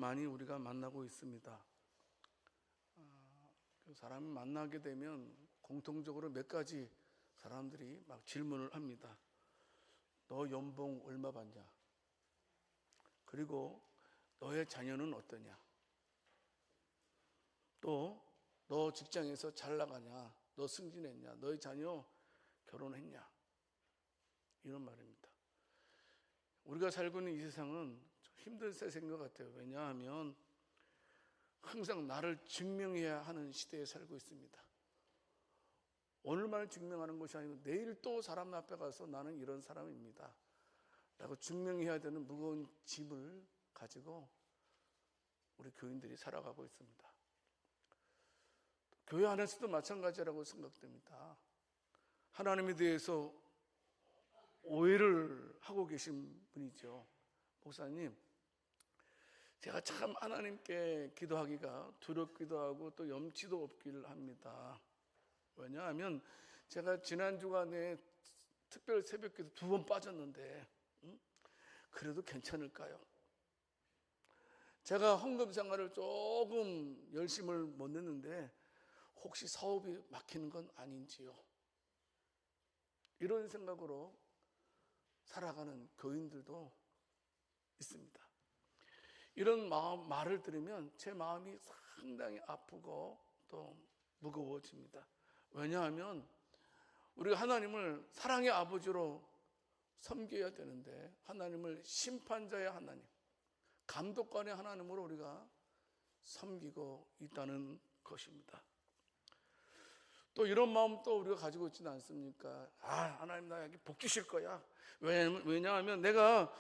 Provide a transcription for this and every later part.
많이 우리가 만나고 있습니다. 그 사람을 만나게 되면 공통적으로 몇 가지 사람들이 막 질문을 합니다. 너 연봉 얼마 받냐? 그리고 너의 자녀는 어떠냐? 또 너 직장에서 잘 나가냐? 너 승진했냐? 너의 자녀 결혼했냐? 이런 말입니다. 우리가 살고 있는 이 세상은 좀 힘든 세상인 것 같아요. 왜냐하면 항상 나를 증명해야 하는 시대에 살고 있습니다. 오늘만 증명하는 것이 아니고 내일 또 사람 앞에 가서 나는 이런 사람입니다 라고 증명해야 되는 무거운 짐을 가지고 우리 교인들이 살아가고 있습니다. 교회 안에서도 마찬가지라고 생각됩니다. 하나님에 대해서 오해를 하고 계신 분이죠. 목사님, 제가 참 하나님께 기도하기가 두렵기도 하고 또 염치도 없기를 합니다. 왜냐하면 제가 지난 주간에 특별 새벽기도 2번 빠졌는데 그래도 괜찮을까요? 제가 헌금 생활을 조금 열심을 못 냈는데 혹시 사업이 막히는 건 아닌지요? 이런 생각으로 살아가는 교인들도 있습니다. 이런 말을 들으면 제 마음이 상당히 아프고 또 무거워집니다. 왜냐하면 우리가 하나님을 사랑의 아버지로 섬겨야 되는데 하나님을 심판자의 하나님, 감독관의 하나님으로 우리가 섬기고 있다는 것입니다. 또 이런 마음도 우리가 가지고 있지는 않습니까? 하나님 나 여기 복 주실 거야. 왜냐하면 내가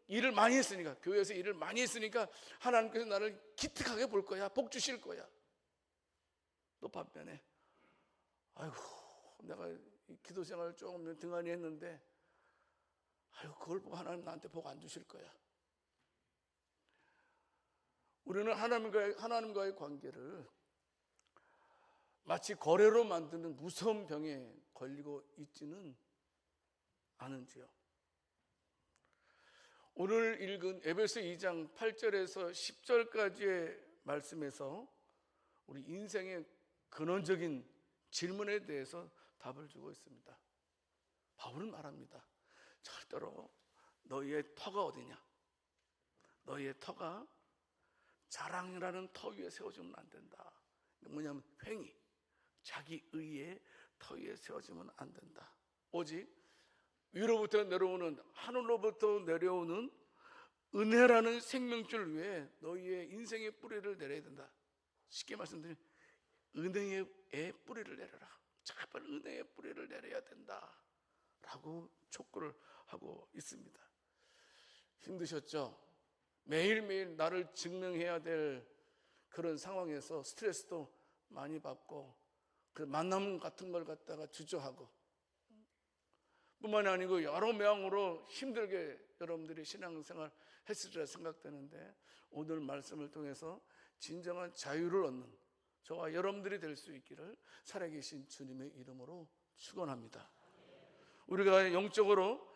일을 많이 했으니까, 교회에서 일을 많이 했으니까 하나님께서 나를 기특하게 볼 거야. 복 주실 거야. 또 반면에 아이고 내가 기도 생활을 조금 등한히 했는데 그걸 보고 하나님 나한테 복 안 주실 거야. 우리는 하나님과의 관계를 마치 거래로 만드는 무서운 병에 걸리고 있지는 않은지요. 오늘 읽은 에베소 2장 8절에서 10절까지의 말씀에서 우리 인생의 근원적인 질문에 대해서 답을 주고 있습니다. 바울은 말합니다. 절대로 너희의 터가 어디냐? 너희의 터가 자랑이라는 터 위에 세워지면 안 된다. 뭐냐면 횡의, 자기 의의 터 위에 세워지면 안 된다. 오직 위로부터 내려오는, 하늘로부터 내려오는 은혜라는 생명줄 위에 너희의 인생의 뿌리를 내려야 된다. 쉽게 말씀드리면 은혜의 뿌리를 내려라. 작별 은혜의 뿌리를 내려야 된다 라고 촉구를 하고 있습니다. 힘드셨죠? 매일매일 나를 증명해야 될 그런 상황에서 스트레스도 많이 받고 그 만남 같은 걸 갖다가 주저하고 뿐만이 아니고 여러 명으로 힘들게 여러분들이 신앙생활 했으리라 생각되는데 오늘 말씀을 통해서 진정한 자유를 얻는 저와 여러분들이 될 수 있기를 살아계신 주님의 이름으로 축원합니다. 우리가 영적으로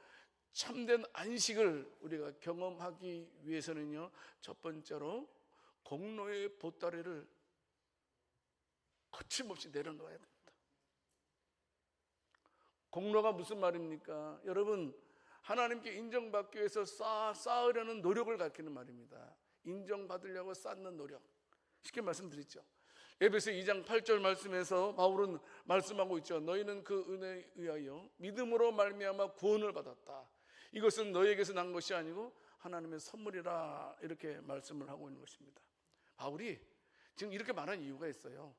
참된 안식을 우리가 경험하기 위해서는요, 첫 번째로 공로의 보따리를 거침없이 내려놓아야 됩니다. 공로가 무슨 말입니까? 여러분, 하나님께 인정받기 위해서 쌓으려는 노력을 가리키는 말입니다. 인정받으려고 쌓는 노력. 쉽게 말씀드리죠. 에베소 2장 8절 말씀에서 바울은 말씀하고 있죠. 너희는 그 은혜에 의하여 믿음으로 말미암아 구원을 받았다. 이것은 너희에게서 난 것이 아니고 하나님의 선물이라 이렇게 말씀을 하고 있는 것입니다. 바울이 지금 이렇게 말한 이유가 있어요.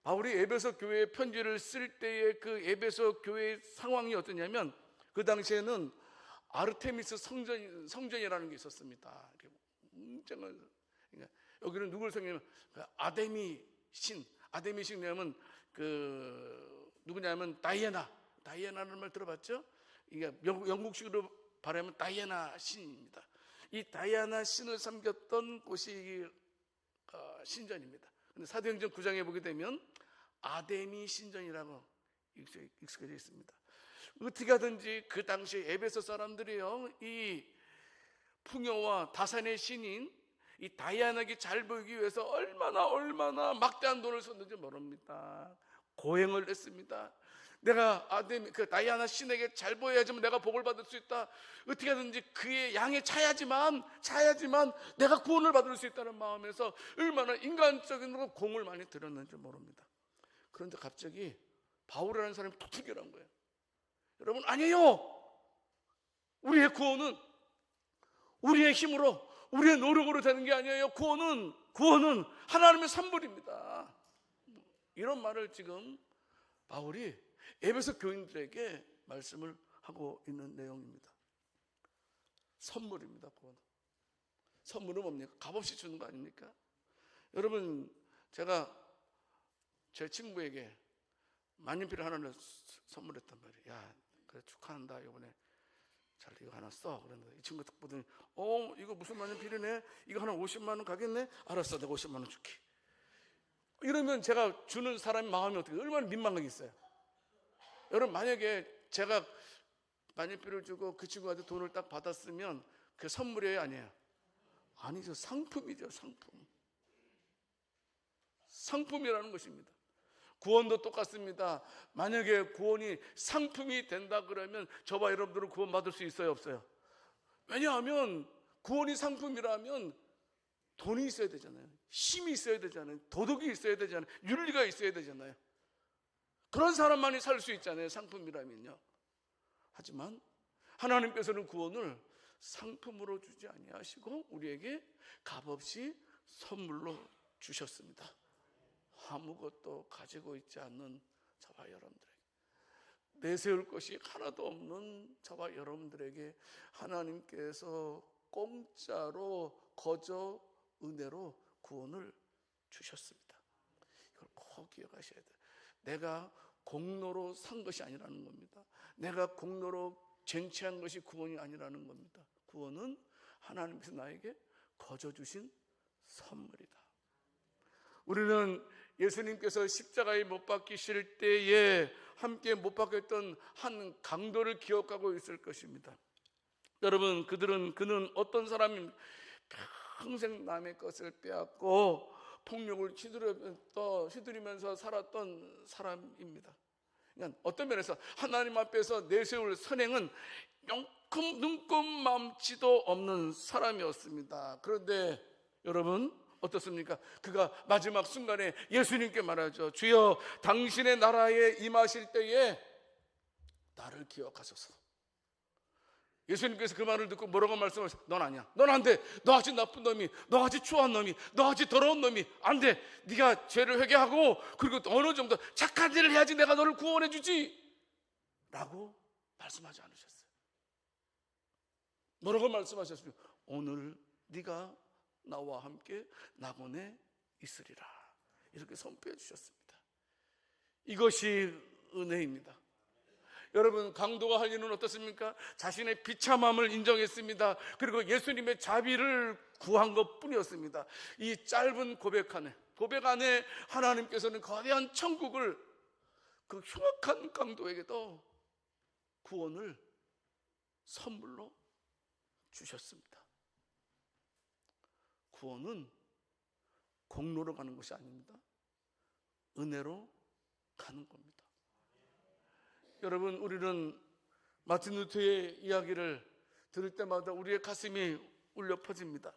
바울이 에베소 교회에 편지를 쓸 때의 그 에베소 교회의 상황이 어떠냐면 그 당시에는 아르테미스 성전이라는 게 있었습니다. 그러니까 여기는 누굴 섬기냐면 아데미 신이냐면 누구냐면 다이애나라는 말 들어봤죠? 이게 영국식으로 발음하면 다이애나 신입니다. 이 다이애나 신을 섬겼던 곳이 신전입니다. 근데 사도행전 9장에 보게 되면 아데미 신전이라고 익숙해져 있습니다. 어떻게 하든지 그 당시 에베소 사람들이요, 이 풍요와 다산의 신인 이 다이아나에게 잘 보이기 위해서 얼마나 막대한 돈을 썼는지 모릅니다. 고행을 했습니다. 내가 그 다이아나 신에게 잘 보여야지만 내가 복을 받을 수 있다. 어떻게 하든지 그의 양에 차야지만 내가 구원을 받을 수 있다는 마음에서 얼마나 인간적인 공을 많이 들였는지 모릅니다. 그런데 갑자기 바울이라는 사람이 툭 튀겨나온 거예요. 여러분, 아니에요. 우리의 구원은 우리의 힘으로, 우리의 노력으로 되는 게 아니에요. 구원은 하나님의 선물입니다. 이런 말을 지금 바울이 에베소 교인들에게 말씀을 하고 있는 내용입니다. 선물입니다. 구원. 선물은 뭡니까? 값없이 주는 거 아닙니까? 여러분, 제가 제 친구에게 만년필 하나를 선물했단 말이에요. 야, 그래 축하한다. 이번에 잘 이거 하나 써. 그랬는데 이 친구 딱 보더니 이거 무슨 만년필이네? 이거 하나 50만 원 가겠네? 알았어, 내가 50만 원 줄게. 이러면 제가 주는 사람의 마음이 어떻게 얼마나 민망하겠어요. 여러분, 만약에 제가 만년필을 주고 그 친구한테 돈을 딱 받았으면 그 선물이에요, 아니에요? 아니죠. 상품이죠. 상품이라는 것입니다. 구원도 똑같습니다. 만약에 구원이 상품이 된다 그러면 저와 여러분들은 구원 받을 수 있어요, 없어요? 왜냐하면 구원이 상품이라면 돈이 있어야 되잖아요. 힘이 있어야 되잖아요. 도덕이 있어야 되잖아요. 윤리가 있어야 되잖아요. 그런 사람만이 살 수 있잖아요, 상품이라면요. 하지만 하나님께서는 구원을 상품으로 주지 아니하시고 우리에게 값없이 선물로 주셨습니다. 아무것도 가지고 있지 않는 저와 여러분들에게, 내세울 것이 하나도 없는 저와 여러분들에게 하나님께서 공짜로 거저 은혜로 구원을 주셨습니다. 이걸 꼭 기억하셔야 돼요. 내가 공로로 산 것이 아니라는 겁니다. 내가 공로로 쟁취한 것이 구원이 아니라는 겁니다. 구원은 하나님께서 나에게 거저 주신 선물이다. 우리는 예수님께서 십자가에 못 박히실 때에 함께 못 박혔던 한 강도를 기억하고 있을 것입니다. 여러분, 그는 어떤 사람입니까? 평생 남의 것을 빼앗고 폭력을 휘두르면서 살았던 사람입니다. 그러니까 어떤 면에서 하나님 앞에서 내세울 선행은 용큼 눈꼽만치도 없는 사람이었습니다. 그런데 여러분, 어떻습니까? 그가 마지막 순간에 예수님께 말하죠. 주여, 당신의 나라에 임하실 때에 나를 기억하소서. 예수님께서 그 말을 듣고 뭐라고 말씀하셨어요? 넌 아니야. 넌 안 돼. 너같이 나쁜 놈이, 너같이 추한 놈이, 너같이 더러운 놈이 안 돼. 네가 죄를 회개하고 그리고 어느 정도 착한 일을 해야지 내가 너를 구원해 주지 라고 말씀하지 않으셨어요. 뭐라고 말씀하셨어요? 오늘 네가 나와 함께 낙원에 있으리라. 이렇게 선포해 주셨습니다. 이것이 은혜입니다. 여러분, 강도가 할 일은 어떻습니까? 자신의 비참함을 인정했습니다. 그리고 예수님의 자비를 구한 것 뿐이었습니다. 이 짧은 고백 안에 하나님께서는 거대한 천국을 그 흉악한 강도에게도 구원을 선물로 주셨습니다. 구원은 공로로 가는 것이 아닙니다. 은혜로 가는 겁니다. 여러분, 우리는 마틴 루터의 이야기를 들을 때마다 우리의 가슴이 울려 퍼집니다.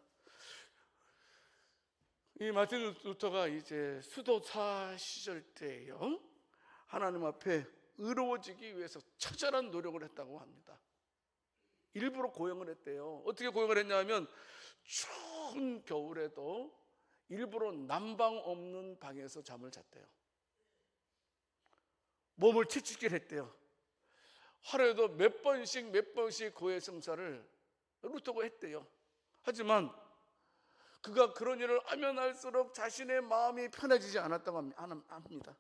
이 마틴 루터가 이제 수도사 시절 때예요. 하나님 앞에 의로워지기 위해서 처절한 노력을 했다고 합니다. 일부러 고행을 했대요. 어떻게 고행을 했냐면 추운 겨울에도 일부러 난방 없는 방에서 잠을 잤대요. 몸을 지치게 했대요. 하루에도 몇 번씩 고해성사를 루터가 했대요. 하지만 그가 그런 일을 하면 할수록 자신의 마음이 편해지지 않았다고 합니다.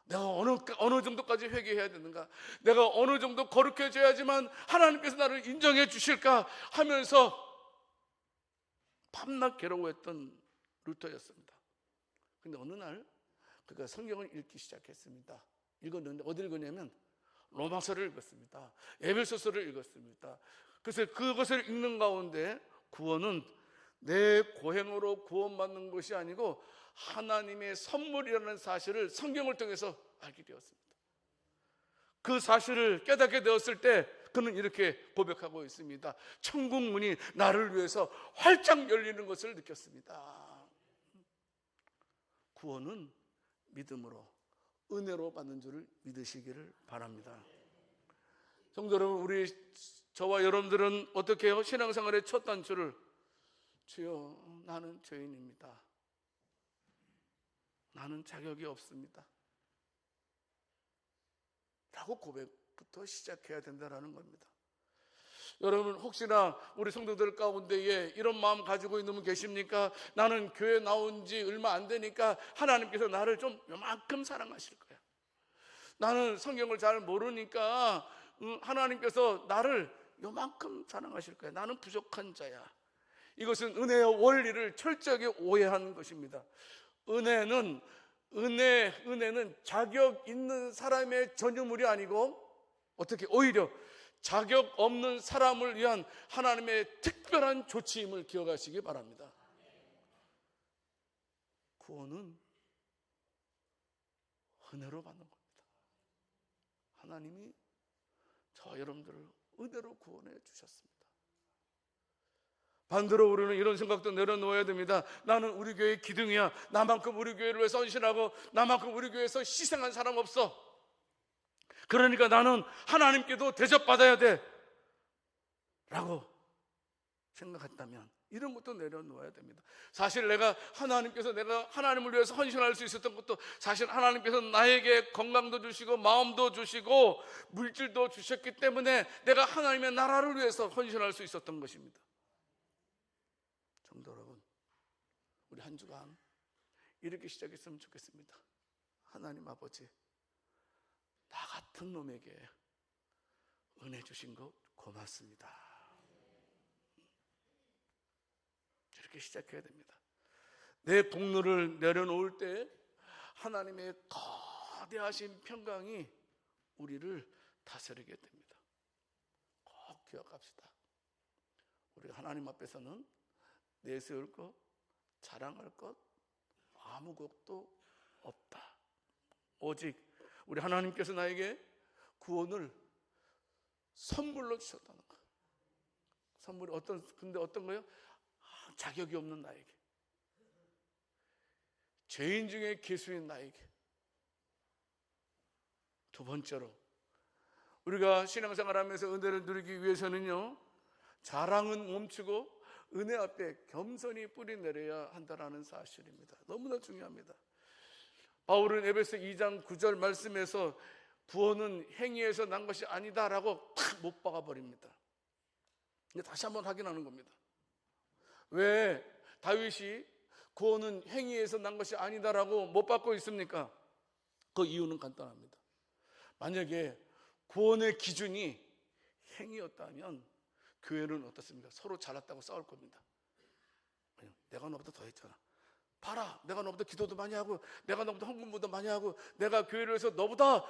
내가 어느 정도까지 회개해야 되는가? 내가 어느 정도 거룩해져야지만 하나님께서 나를 인정해 주실까? 하면서 밤낮 괴로워했던 루터였습니다. 근데 어느 날 그가 성경을 읽기 시작했습니다. 읽었는데 어디 읽었냐면 로마서를 읽었습니다. 에베소서를 읽었습니다. 그래서 그것을 읽는 가운데 구원은 내 고행으로 구원받는 것이 아니고 하나님의 선물이라는 사실을 성경을 통해서 알게 되었습니다. 그 사실을 깨닫게 되었을 때 그는 이렇게 고백하고 있습니다. 천국 문이 나를 위해서 활짝 열리는 것을 느꼈습니다. 구원은 믿음으로, 은혜로 받는 줄을 믿으시기를 바랍니다. 성도 여러분, 저와 여러분들은 어떻게 해요? 신앙생활의 첫 단추를, 주여 나는 죄인입니다, 나는 자격이 없습니다 라고 고백부터 시작해야 된다는 겁니다. 여러분, 혹시나 우리 성도들 가운데에 이런 마음 가지고 있는 분 계십니까? 나는 교회 나온 지 얼마 안 되니까 하나님께서 나를 좀 요만큼 사랑하실 거야. 나는 성경을 잘 모르니까 하나님께서 나를 요만큼 사랑하실 거야. 나는 부족한 자야. 이것은 은혜의 원리를 철저하게 오해한 것입니다. 은혜는 자격 있는 사람의 전유물이 아니고 어떻게 오히려 자격 없는 사람을 위한 하나님의 특별한 조치임을 기억하시기 바랍니다. 구원은 은혜로 받는 겁니다. 하나님이 저 여러분들을 은혜로 구원해 주셨습니다. 반대로 우리는 이런 생각도 내려놓아야 됩니다. 나는 우리 교회의 기둥이야. 나만큼 우리 교회를 위해서 헌신하고 나만큼 우리 교회에서 희생한 사람 없어. 그러니까 나는 하나님께도 대접받아야 돼 라고 생각했다면 이런 것도 내려놓아야 됩니다. 사실 내가 하나님을 위해서 헌신할 수 있었던 것도 사실 하나님께서 나에게 건강도 주시고 마음도 주시고 물질도 주셨기 때문에 내가 하나님의 나라를 위해서 헌신할 수 있었던 것입니다. 성도 여러분, 우리 한 주간 이렇게 시작했으면 좋겠습니다. 하나님 아버지, 나 같은 놈에게 은혜 주신 것 고맙습니다. 이렇게 시작해야 됩니다. 내 공로를 내려놓을 때 하나님의 거대하신 평강이 우리를 다스리게 됩니다. 꼭 기억합시다. 우리가 하나님 앞에서는 내세울 것, 자랑할 것 아무것도 없다. 오직 우리 하나님께서 나에게 구원을 선물로 주셨다는 것. 선물이 어떤 거예요? 자격이 없는 나에게, 죄인 중에 괴수인 나에게. 두 번째로 우리가 신앙생활하면서 은혜를 누리기 위해서는요, 자랑은 멈추고 은혜 앞에 겸손히 뿌리 내려야 한다는 사실입니다. 너무나 중요합니다. 바울은 에베소 2장 9절 말씀에서 구원은 행위에서 난 것이 아니다라고 탁 못 박아버립니다. 다시 한번 확인하는 겁니다. 왜 다윗이 구원은 행위에서 난 것이 아니다라고 못 받고 있습니까? 그 이유는 간단합니다. 만약에 구원의 기준이 행위였다면 교회는 어떻습니까? 서로 잘났다고 싸울 겁니다. 내가 너보다 더 했잖아. 봐라, 내가 너보다 기도도 많이 하고 내가 너보다 헌금도 많이 하고 내가 교회를 해서 너보다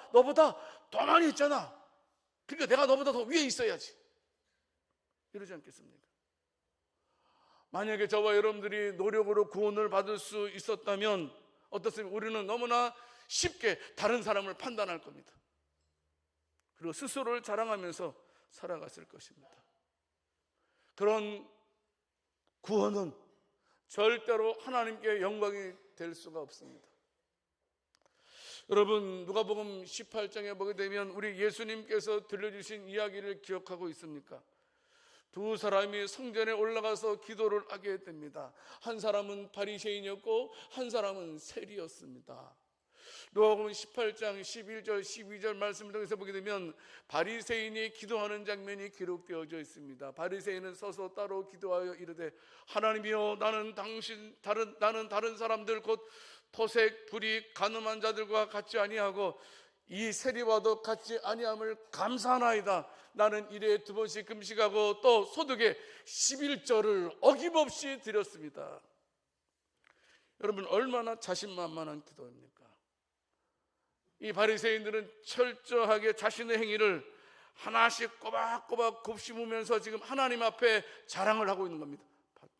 더 많이 했잖아. 그러니까 내가 너보다 더 위에 있어야지. 이러지 않겠습니까? 만약에 저와 여러분들이 노력으로 구원을 받을 수 있었다면 어떻습니까? 우리는 너무나 쉽게 다른 사람을 판단할 겁니다. 그리고 스스로를 자랑하면서 살아갔을 것입니다. 그런 구원은 절대로 하나님께 영광이 될 수가 없습니다. 여러분, 누가복음 18장에 보게 되면 우리 예수님께서 들려주신 이야기를 기억하고 있습니까? 두 사람이 성전에 올라가서 기도를 하게 됩니다. 한 사람은 바리새인이었고 한 사람은 세리였습니다. 누가복음 18장 11절 12절 말씀을 통해서 보게 되면 바리새인이 기도하는 장면이 기록되어져 있습니다. 바리새인은 서서 따로 기도하여 이르되 하나님이여, 나는 다른 사람들 곧 토색, 불이, 가늠한 자들과 같지 아니하고 이 세리와도 같지 아니함을 감사하나이다. 나는 일에 2번씩 금식하고 또 소득의 11조를 어김없이 드렸습니다. 여러분, 얼마나 자신만만한 기도입니까? 이 바리새인들은 철저하게 자신의 행위를 하나씩 꼬박꼬박 곱씹으면서 지금 하나님 앞에 자랑을 하고 있는 겁니다.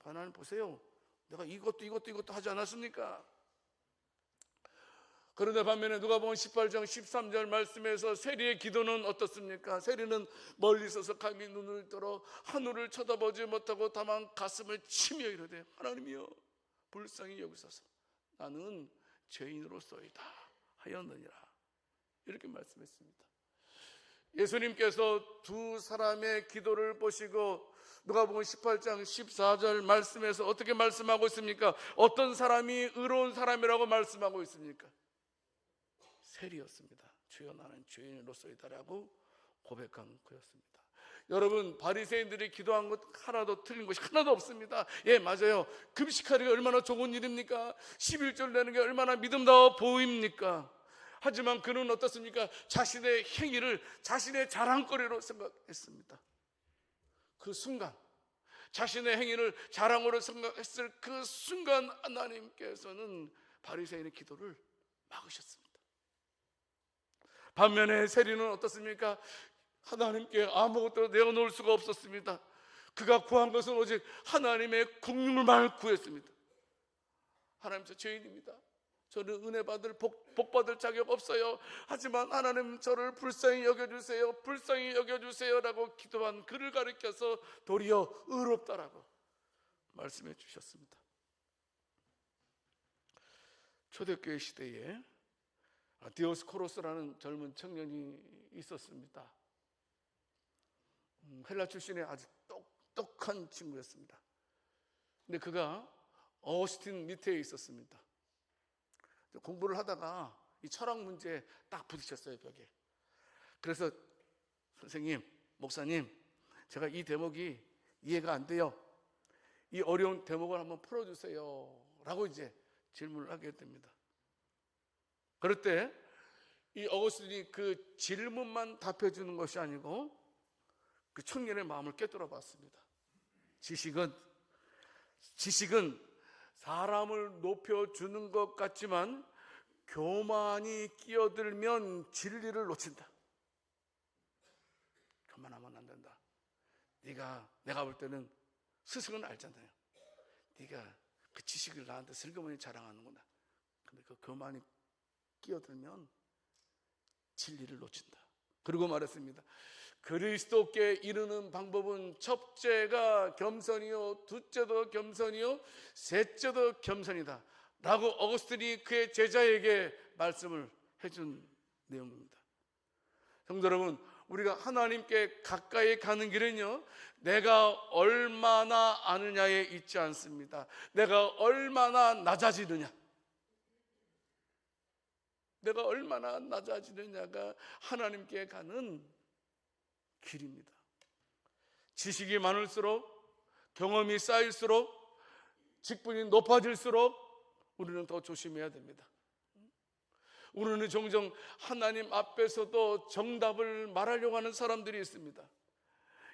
하나님 보세요, 내가 이것도 하지 않았습니까? 그런데 반면에 누가복음 18장 13절 말씀에서 세리의 기도는 어떻습니까? 세리는 멀리 서서 감히 눈을 들어 하늘을 쳐다보지 못하고 다만 가슴을 치며 이르되 하나님이여 불쌍히 여기소서 나는 죄인으로소이다 하였느니라. 이렇게 말씀했습니다. 예수님께서 두 사람의 기도를 보시고 누가복음 18장 14절 말씀에서 어떻게 말씀하고 있습니까? 어떤 사람이 의로운 사람이라고 말씀하고 있습니까? 세리였습니다. 주여 나는 죄인으로소이다라고 고백한 그였습니다. 여러분, 바리새인들이 기도한 것 하나도 틀린 것이 하나도 없습니다. 예, 맞아요. 금식하는 게 얼마나 좋은 일입니까? 11절 내는 게 얼마나 믿음다워 보입니까? 하지만 그는 어떻습니까? 자신의 행위를 자신의 자랑거리로 생각했습니다. 그 순간, 자신의 행위를 자랑으로 생각했을 그 순간 하나님께서는 바리새인의 기도를 막으셨습니다. 반면에 세리는 어떻습니까? 하나님께 아무것도 내어놓을 수가 없었습니다. 그가 구한 것은 오직 하나님의 국률만 구했습니다. 하나님, 저 죄인입니다. 저는 은혜 받을 복 받을 자격 없어요. 하지만 하나님 저를 불쌍히 여겨주세요. 불쌍히 여겨주세요라고 기도한 그를 가리켜서 도리어 의롭다라고 말씀해 주셨습니다. 초대교회 시대에 디오스코로스라는 젊은 청년이 있었습니다. 헬라 출신의 아주 똑똑한 친구였습니다. 근데 그가 어거스틴 밑에 있었습니다. 공부를 하다가 이 철학 문제에 딱 부딪혔어요, 벽에. 그래서 선생님, 목사님, 제가 이 대목이 이해가 안 돼요. 이 어려운 대목을 한번 풀어주세요 라고 이제 질문을 하게 됩니다. 그럴 때 이 어거스틴이 그 질문만 답해주는 것이 아니고 그 청년의 마음을 꿰뚫어 봤습니다. 지식은 사람을 높여주는 것 같지만 교만이 끼어들면 진리를 놓친다. 교만하면 안 된다. 내가 볼 때는 스승은 알잖아요. 네가 그 지식을 나한테 슬그머니 자랑하는구나. 근데 그 교만이 끼어들면 진리를 놓친다. 그리고 말했습니다. 그리스도께 이르는 방법은 첫째가 겸손이요 둘째도 겸손이요 셋째도 겸손이다 라고 어거스틴이 그의 제자에게 말씀을 해준 내용입니다. 성도 여러분, 우리가 하나님께 가까이 가는 길은요, 내가 얼마나 아느냐에 있지 않습니다. 내가 얼마나 낮아지느냐, 내가 얼마나 낮아지느냐가 하나님께 가는 길입니다. 지식이 많을수록, 경험이 쌓일수록, 직분이 높아질수록 우리는 더 조심해야 됩니다. 우리는 종종 하나님 앞에서도 정답을 말하려고 하는 사람들이 있습니다.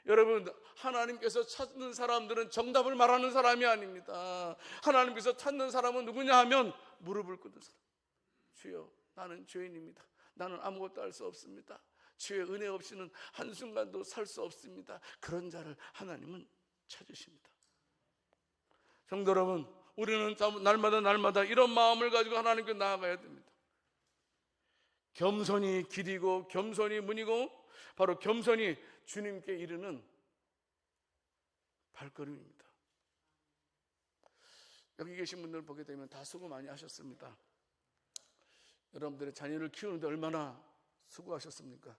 여러분, 하나님께서 찾는 사람들은 정답을 말하는 사람이 아닙니다. 하나님께서 찾는 사람은 누구냐 하면 무릎을 꿇는 사람. 주여, 나는 죄인입니다. 나는 아무것도 할 수 없습니다. 주의 은혜 없이는 한순간도 살 수 없습니다. 그런 자를 하나님은 찾으십니다. 성도 여러분, 우리는 날마다 이런 마음을 가지고 하나님께 나아가야 됩니다. 겸손이 길이고 겸손이 문이고 바로 겸손이 주님께 이르는 발걸음입니다. 여기 계신 분들 보게 되면 다 수고 많이 하셨습니다. 여러분들의 자녀를 키우는데 얼마나 수고하셨습니까?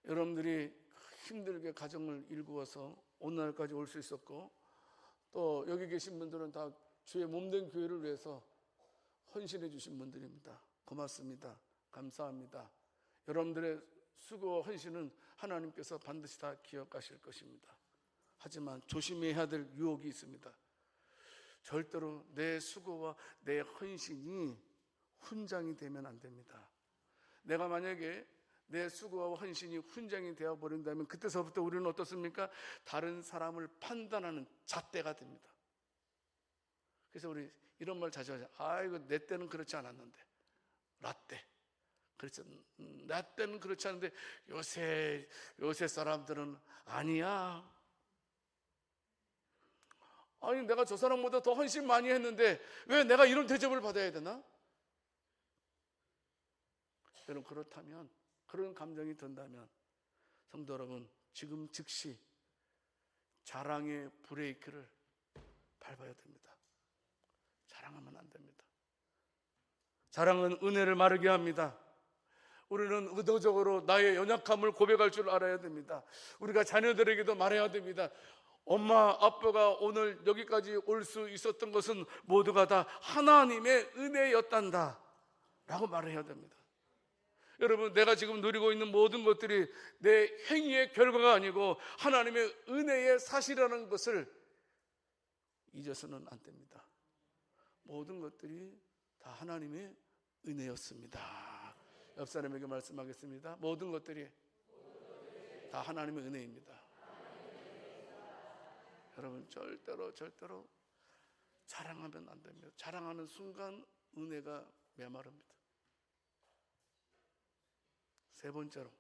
여러분들이 힘들게 가정을 일구어서 오늘날까지 올 수 있었고, 또 여기 계신 분들은 다 주의 몸된 교회를 위해서 헌신해 주신 분들입니다. 고맙습니다. 감사합니다. 여러분들의 수고와 헌신은 하나님께서 반드시 다 기억하실 것입니다. 하지만 조심해야 될 유혹이 있습니다. 절대로 내 수고와 내 헌신이 훈장이 되면 안 됩니다. 내가 만약에 내 수고와 헌신이 훈장이 되어버린다면 그때서부터 우리는 어떻습니까? 다른 사람을 판단하는 잣대가 됩니다. 그래서 우리 이런 말 자주 하죠. 아이고, 내 때는 그렇지 않았는데. 라떼. 그렇죠. 나 때는 그렇지 않은데 요새 사람들은 아니야. 아니 내가 저 사람보다 더 헌신 많이 했는데 왜 내가 이런 대접을 받아야 되나? 여러분, 그렇다면, 그런 감정이 든다면 성도 여러분, 지금 즉시 자랑의 브레이크를 밟아야 됩니다. 자랑하면 안 됩니다. 자랑은 은혜를 마르게 합니다. 우리는 의도적으로 나의 연약함을 고백할 줄 알아야 됩니다. 우리가 자녀들에게도 말해야 됩니다. 엄마, 아빠가 오늘 여기까지 올 수 있었던 것은 모두가 다 하나님의 은혜였단다 라고 말해야 됩니다. 여러분, 내가 지금 누리고 있는 모든 것들이 내 행위의 결과가 아니고 하나님의 은혜의 사실이라는 것을 잊어서는 안 됩니다. 모든 것들이 다 하나님의 은혜였습니다. 옆 사람에게 말씀하겠습니다. 모든 것들이 다 하나님의 은혜입니다. 여러분, 절대로 자랑하면 안 됩니다. 자랑하는 순간 은혜가 메마릅니다. 세 번째로,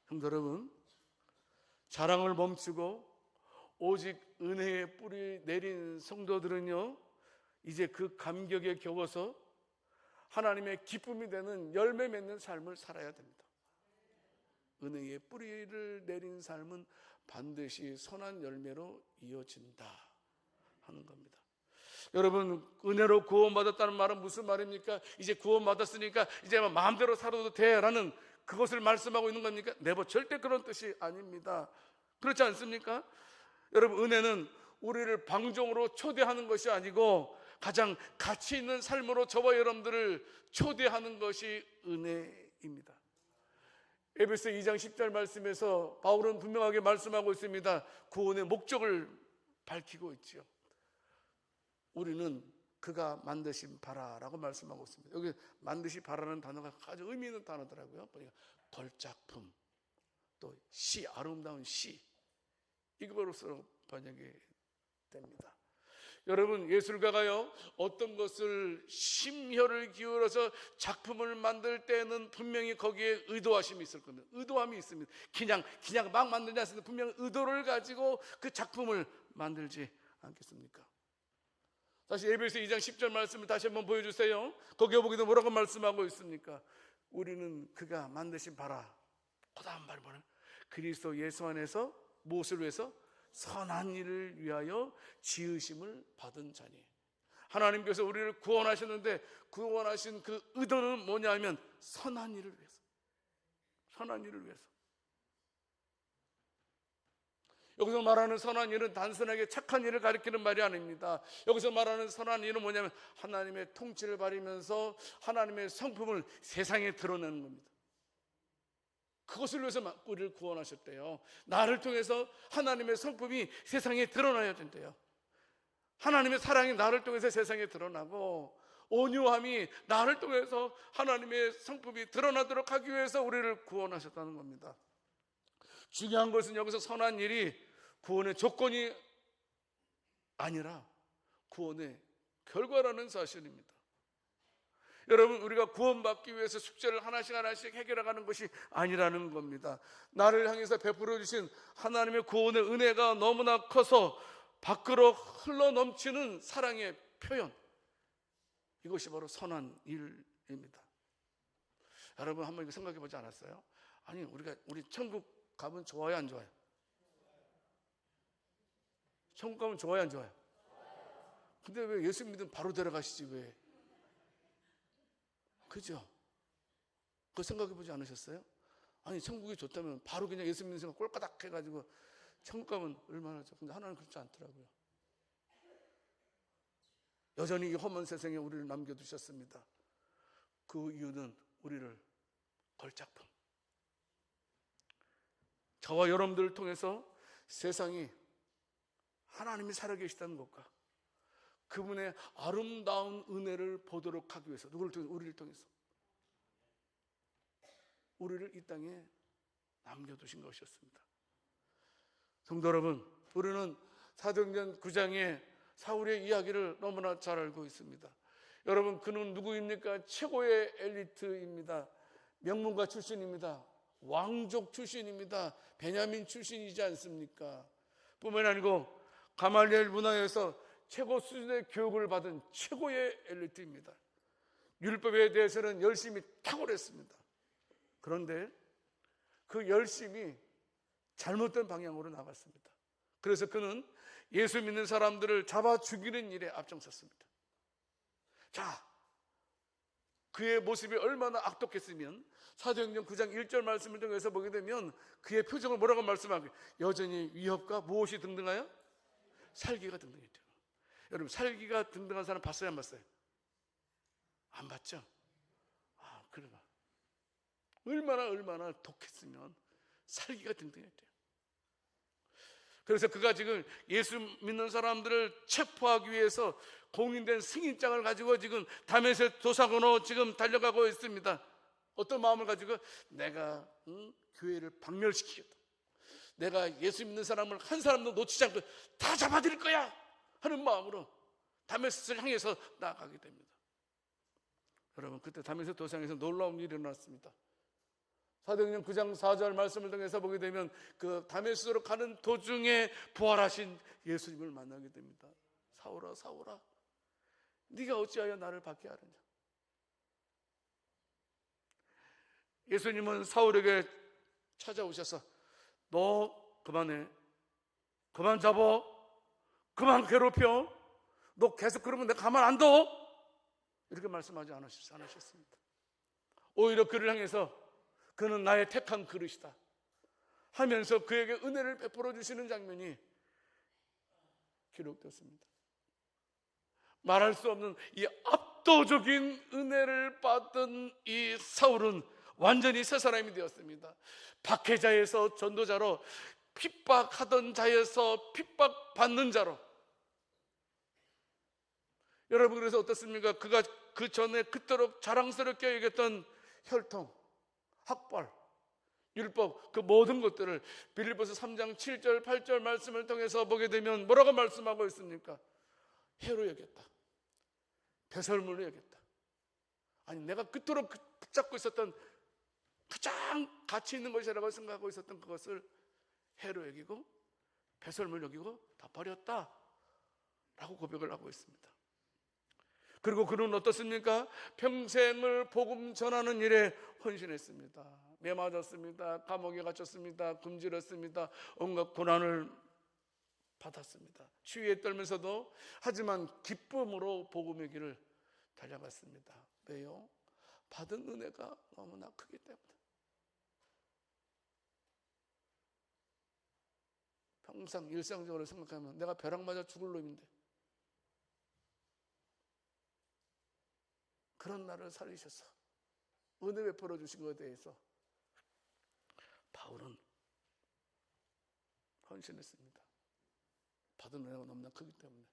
성도 여러분, 자랑을 멈추고 오직 은혜의 뿌리 내린 성도들은요, 이제 그 감격에 겨워서 하나님의 기쁨이 되는 열매 맺는 삶을 살아야 됩니다. 은혜의 뿌리를 내린 삶은 반드시 선한 열매로 이어진다 하는 겁니다. 여러분, 은혜로 구원받았다는 말은 무슨 말입니까? 이제 구원받았으니까 이제 마음대로 살아도 돼라는 그것을 말씀하고 있는 겁니까? 네버, 절대 그런 뜻이 아닙니다. 그렇지 않습니까? 여러분, 은혜는 우리를 방종으로 초대하는 것이 아니고 가장 가치 있는 삶으로 저와 여러분들을 초대하는 것이 은혜입니다. 에베소 2장 10절 말씀에서 바울은 분명하게 말씀하고 있습니다. 구원의 목적을 밝히고 있지요. 우리는 그가 만드신 바라라고 말씀하고 있습니다. 여기 만드신 바라는 단어가 아주 의미 있는 단어더라고요. 걸작품, 또 시, 아름다운 시, 이거로서 번역이 됩니다. 여러분, 예술가가요, 어떤 것을 심혈을 기울여서 작품을 만들 때는 분명히 거기에 의도하심이 있을 겁니다. 의도함이 있습니다. 그냥 막 만들지 않습니다. 분명히 의도를 가지고 그 작품을 만들지 않겠습니까? 다시 에베소 2장 10절 말씀을 다시 한번 보여주세요. 거기에 보기도 뭐라고 말씀하고 있습니까? 우리는 그가 만드신 바라, 그 다음 말 뭐냐? 그리스도 예수 안에서 무엇을 위해서? 선한 일을 위하여 지으심을 받은 자니. 하나님께서 우리를 구원하셨는데 구원하신 그 의도는 뭐냐면 선한 일을 위해서. 선한 일을 위해서. 여기서 말하는 선한 일은 단순하게 착한 일을 가리키는 말이 아닙니다. 여기서 말하는 선한 일은 뭐냐면 하나님의 통치를 받으면서 하나님의 성품을 세상에 드러내는 겁니다. 그것을 위해서 우리를 구원하셨대요. 나를 통해서 하나님의 성품이 세상에 드러나야 된대요. 하나님의 사랑이 나를 통해서 세상에 드러나고 온유함이 나를 통해서 하나님의 성품이 드러나도록 하기 위해서 우리를 구원하셨다는 겁니다. 중요한 것은 여기서 선한 일이 구원의 조건이 아니라 구원의 결과라는 사실입니다. 여러분, 우리가 구원받기 위해서 숙제를 하나씩 해결해가는 것이 아니라는 겁니다. 나를 향해서 베풀어 주신 하나님의 구원의 은혜가 너무나 커서 밖으로 흘러넘치는 사랑의 표현, 이것이 바로 선한 일입니다. 여러분, 한번 이거 생각해 보지 않았어요? 아니, 우리 천국 가면 좋아요, 안 좋아요? 천국 가면 좋아요, 안 좋아요? 근데 왜 예수 믿으면 바로 데려가시지, 왜? 그죠? 그거 생각해 보지 않으셨어요? 아니, 천국이 좋다면 바로 그냥 예수 믿는 생각 꼴까닥 해가지고 천국 가면 얼마나 좋죠. 근데 하나는 그렇지 않더라고요. 여전히 이 험한 세상에 우리를 남겨두셨습니다. 그 이유는 우리를 걸작품, 저와 여러분들을 통해서 세상이 하나님이 살아계시다는 것과 그분의 아름다운 은혜를 보도록 하기 위해서, 누구를 통해서? 우리를 통해서 우리를 이 땅에 남겨두신 것이었습니다. 성도 여러분, 우리는 사도행전 9장의 사울의 이야기를 너무나 잘 알고 있습니다. 여러분, 그는 누구입니까? 최고의 엘리트입니다. 명문가 출신입니다. 왕족 출신입니다. 베냐민 출신이지 않습니까? 뿐만 아니고 가말리엘 문화에서 최고 수준의 교육을 받은 최고의 엘리트입니다. 율법에 대해서는 열심히 탁월했습니다. 그런데 그 열심이 잘못된 방향으로 나갔습니다. 그래서 그는 예수 믿는 사람들을 잡아 죽이는 일에 앞장섰습니다. 자, 그의 모습이 얼마나 악독했으면 사도행전 9장 1절 말씀을 통해서 보게 되면 그의 표정을 뭐라고 말씀하고, 여전히 위협과 무엇이 등등하여? 살기가 등등했죠. 여러분, 살기가 등등한 사람 봤어요, 안 봤어요? 안 봤죠? 그러나 얼마나 독했으면 살기가 등등했대요. 그래서 그가 지금 예수 믿는 사람들을 체포하기 위해서 공인된 승인장을 가지고 지금 다메섹 도상으로 지금 달려가고 있습니다. 어떤 마음을 가지고? 내가 교회를 박멸시키겠다, 내가 예수 믿는 사람을 한 사람도 놓치지 않고 다 잡아들일 거야 하는 마음으로 다메섹을 향해서 나아가게 됩니다. 여러분, 그때 다메섹 도상에서 놀라운 일이 일어났습니다. 사도행전 9장 4절 말씀을 통해서 보게 되면 그 다메섹으로 가는 도중에 부활하신 예수님을 만나게 됩니다. 사울아, 사울아, 네가 어찌하여 나를 박해 하느냐. 예수님은 사울에게 찾아오셔서 너 그만해, 그만 잡아, 그만 괴롭혀, 너 계속 그러면 내가 가만 안 둬, 이렇게 말씀하지 않으셨습니다. 오히려 그를 향해서 그는 나의 택한 그릇이다 하면서 그에게 은혜를 베풀어 주시는 장면이 기록되었습니다. 말할 수 없는 이 압도적인 은혜를 받은 이 사울은 완전히 새 사람이 되었습니다. 박해자에서 전도자로, 핍박하던 자에서 핍박받는 자로. 여러분, 그래서 어떻습니까? 그가 그 전에 그토록 자랑스럽게 여겼던 혈통, 학벌, 율법, 그 모든 것들을 빌립보서 3장 7절 8절 말씀을 통해서 보게 되면 뭐라고 말씀하고 있습니까? 해로 여겼다, 배설물로 여겼다. 아니, 내가 그토록 붙잡고 있었던 가장 가치 있는 것이라고 생각하고 있었던 그것을 해로 여기고 배설물 여기고 다 버렸다 라고 고백을 하고 있습니다. 그리고 그는 어떻습니까? 평생을 복음 전하는 일에 헌신했습니다. 매 맞았습니다. 감옥에 갇혔습니다. 굶주렸습니다. 온갖 고난을 받았습니다. 추위에 떨면서도 하지만 기쁨으로 복음의 길을 달려갔습니다. 왜요? 받은 은혜가 너무나 크기 때문에. 평생 일상적으로 생각하면 내가 벼락 맞아 죽을 놈인데 그런 나를 살리셔서 은혜 베풀어 주신 것에 대해서 바울은 헌신했습니다. 받은 은혜가 너무나 크기 때문에.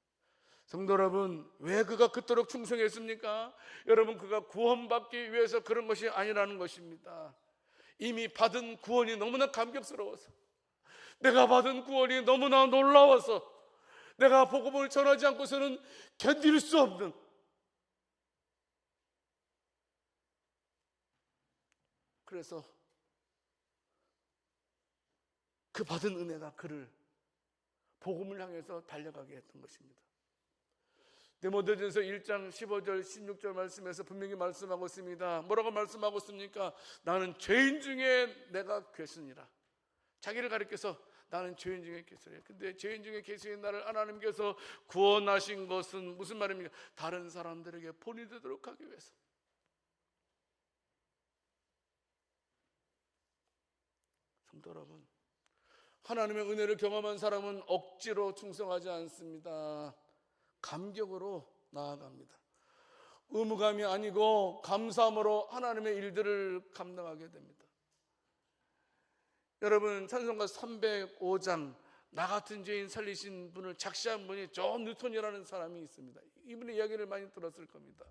성도 여러분, 왜 그가 그토록 충성했습니까? 여러분, 그가 구원받기 위해서 그런 것이 아니라는 것입니다. 이미 받은 구원이 너무나 감격스러워서, 내가 받은 구원이 너무나 놀라워서, 내가 복음을 전하지 않고서는 견딜 수 없는, 그래서 그 받은 은혜가 그를 복음을 향해서 달려가게 했던 것입니다. 디모데전서 1장 15절 16절 말씀에서 분명히 말씀하고 있습니다. 뭐라고 말씀하고 있습니까? 나는 죄인 중에 내가 괴순이라. 자기를 가리켜서 나는 죄인 중에 괴순이라. 근데 죄인 중에 괴순인 나를 하나님께서 구원하신 것은 무슨 말입니까? 다른 사람들에게 본이 되도록 하기 위해서. 성도 여러분, 하나님의 은혜를 경험한 사람은 억지로 충성하지 않습니다. 감격으로 나아갑니다. 의무감이 아니고 감사함으로 하나님의 일들을 감당하게 됩니다. 여러분, 찬송가 305장 나 같은 죄인 살리신 분을 작시한 분이 존 뉴턴이라는 사람이 있습니다. 이분의 이야기를 많이 들었을 겁니다.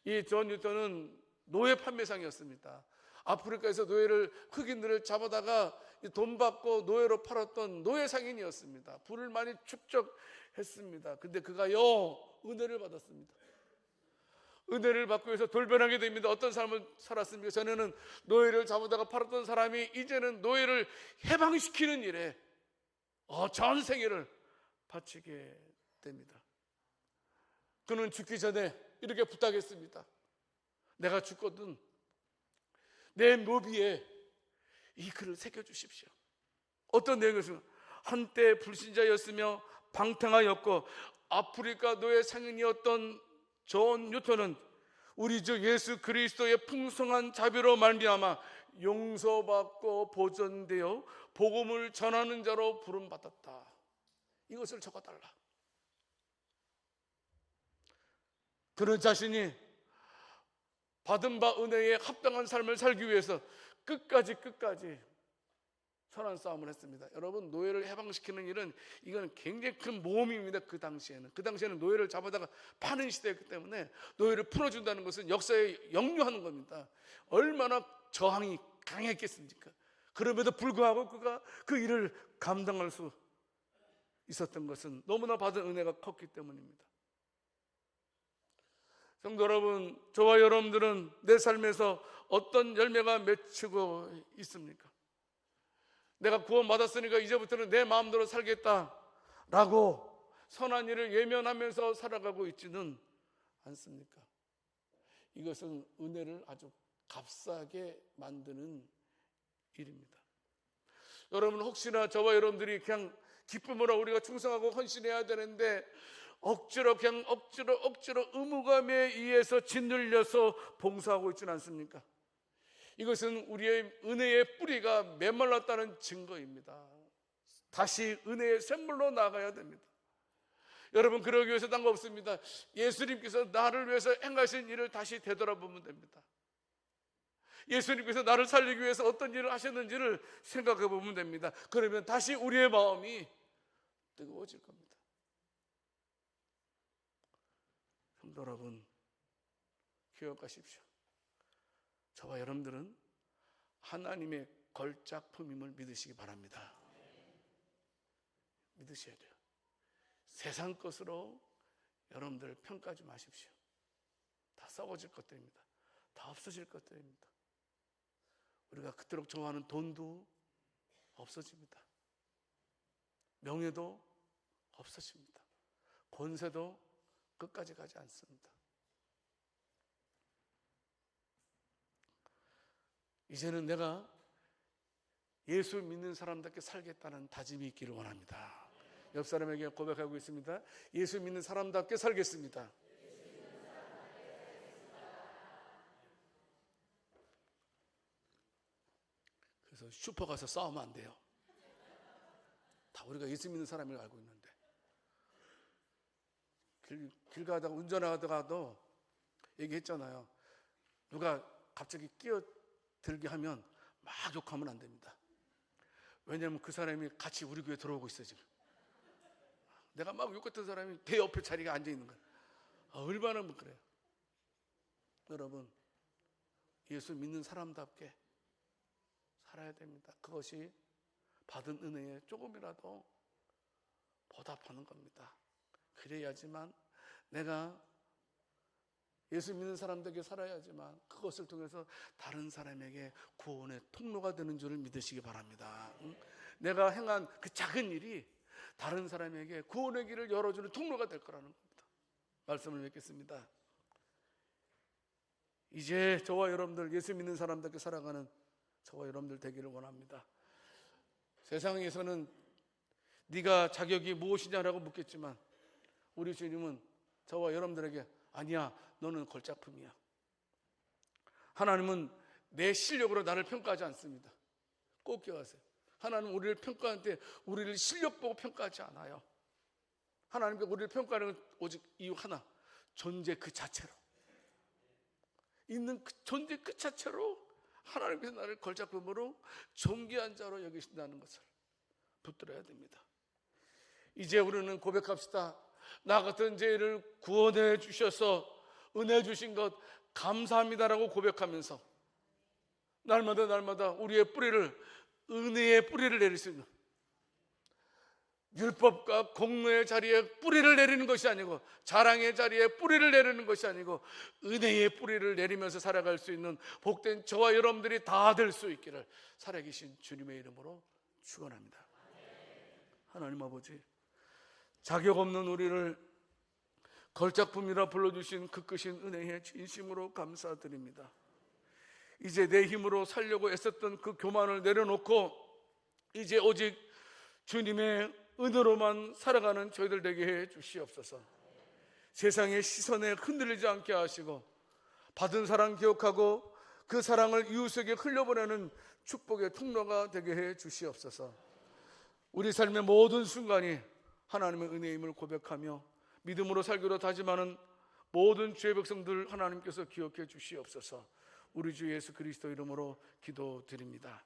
이 존 뉴턴은 노예 판매상이었습니다. 아프리카에서 노예를, 흑인들을 잡아다가 돈 받고 노예로 팔았던 노예 상인이었습니다. 부를 많이 축적했습니다. 근데 그가요, 은혜를 받았습니다. 은혜를 받고 해서 돌변하게 됩니다. 어떤 삶을 살았습니까? 전에는 노예를 잡아다가 팔았던 사람이 이제는 노예를 해방시키는 일에 전 생애를 바치게 됩니다. 그는 죽기 전에 이렇게 부탁했습니다. 내가 죽거든 내 묘비에 이 글을 새겨주십시오. 어떤 내용이었습니까? 한때 불신자였으며 방탕하였고 아프리카 노예 상인이었던 존 뉴턴은 우리 주 예수 그리스도의 풍성한 자비로 말미암아 용서받고 보존되어 복음을 전하는 자로 부름받았다. 이것을 적어달라. 그는 자신이 받은 바 은혜에 합당한 삶을 살기 위해서 끝까지 선한 싸움을 했습니다. 여러분, 노예를 해방시키는 일은 이건 굉장히 큰 모험입니다. 그 당시에는 노예를 잡아다가 파는 시대였기 때문에 노예를 풀어준다는 것은 역사에 역류하는 겁니다. 얼마나 저항이 강했겠습니까? 그럼에도 불구하고 그가 그 일을 감당할 수 있었던 것은 너무나 받은 은혜가 컸기 때문입니다. 성도 여러분, 저와 여러분들은 내 삶에서 어떤 열매가 맺히고 있습니까? 내가 구원받았으니까 이제부터는 내 마음대로 살겠다라고 선한 일을 예면하면서 살아가고 있지는 않습니까? 이것은 은혜를 아주 값싸게 만드는 일입니다. 여러분, 혹시나 저와 여러분들이 그냥 기쁨으로 우리가 충성하고 헌신해야 되는데 억지로 의무감에 의해서 짓눌려서 봉사하고 있지는 않습니까? 이것은 우리의 은혜의 뿌리가 메말랐다는 증거입니다. 다시 은혜의 샘물로 나가야 됩니다. 여러분, 그러기 위해서 딴 거 없습니다. 예수님께서 나를 위해서 행하신 일을 다시 되돌아보면 됩니다. 예수님께서 나를 살리기 위해서 어떤 일을 하셨는지를 생각해 보면 됩니다. 그러면 다시 우리의 마음이 뜨거워질 겁니다. 성도 여러분, 기억하십시오. 저와 여러분들은 하나님의 걸작품임을 믿으시기 바랍니다. 믿으셔야 돼요. 세상 것으로 여러분들 평가하지 마십시오. 다 썩어질 것들입니다. 다 없어질 것들입니다. 우리가 그토록 좋아하는 돈도 없어집니다. 명예도 없어집니다. 권세도 끝까지 가지 않습니다. 이제는 내가 예수 믿는 사람답게 살겠다는 다짐이 있기를 원합니다. 옆 사람에게 고백하고 있습니다. 예수 믿는 사람답게 살겠습니다. 그래서 슈퍼 가서 싸우면 안 돼요. 다 우리가 예수 믿는 사람을 알고 있는데, 길 가다가 운전하다가도 얘기했잖아요. 누가 갑자기 끼어들게 하면 막 욕하면 안 됩니다. 왜냐하면 그 사람이 같이 우리 교회 들어오고 있어요. 지금 내가 막 욕했던 사람이 내 옆에 자리가 앉아 있는 거예요. 얼마나 뭐 그래요. 여러분, 예수 믿는 사람답게 살아야 됩니다. 그것이 받은 은혜에 조금이라도 보답하는 겁니다. 그래야지만 내가 예수 믿는 사람들에게 살아야지만 그것을 통해서 다른 사람에게 구원의 통로가 되는 줄을 믿으시기 바랍니다. 내가 행한 그 작은 일이 다른 사람에게 구원의 길을 열어주는 통로가 될 거라는 겁니다. 말씀을 맺겠습니다. 이제 저와 여러분들 예수 믿는 사람답게 살아가는 저와 여러분들 되기를 원합니다. 세상에서는 네가 자격이 무엇이냐라고 묻겠지만 우리 주님은 저와 여러분들에게 아니야, 너는 걸작품이야. 하나님은 내 실력으로 나를 평가하지 않습니다. 꼭 기억하세요. 하나님은 우리를 평가할 때 우리를 실력 보고 평가하지 않아요. 하나님께서 우리를 평가하는 건 오직 이유 하나, 존재 그 자체로, 있는 그 존재 그 자체로 하나님께서 나를 걸작품으로 존귀한 자로 여기신다는 것을 붙들어야 됩니다. 이제 우리는 고백합시다. 나 같은 죄를 구원해 주셔서 은혜 주신 것 감사합니다라고 고백하면서 날마다 우리의 뿌리를, 은혜의 뿌리를 내릴 수 있는, 율법과 공로의 자리에 뿌리를 내리는 것이 아니고, 자랑의 자리에 뿌리를 내리는 것이 아니고 은혜의 뿌리를 내리면서 살아갈 수 있는 복된 저와 여러분들이 다 될 수 있기를 살아계신 주님의 이름으로 축원합니다. 하나님 아버지, 자격 없는 우리를 걸작품이라 불러주신 그 크신 은혜에 진심으로 감사드립니다. 이제 내 힘으로 살려고 애썼던 그 교만을 내려놓고 이제 오직 주님의 은혜로만 살아가는 저희들 되게 해 주시옵소서. 세상의 시선에 흔들리지 않게 하시고 받은 사랑 기억하고 그 사랑을 이웃에게 흘려보내는 축복의 통로가 되게 해 주시옵소서. 우리 삶의 모든 순간이 하나님의 은혜임을 고백하며 믿음으로 살기로 다짐하는 모든 주의 백성들 하나님께서 기억해 주시옵소서. 우리 주 예수 그리스도 이름으로 기도드립니다.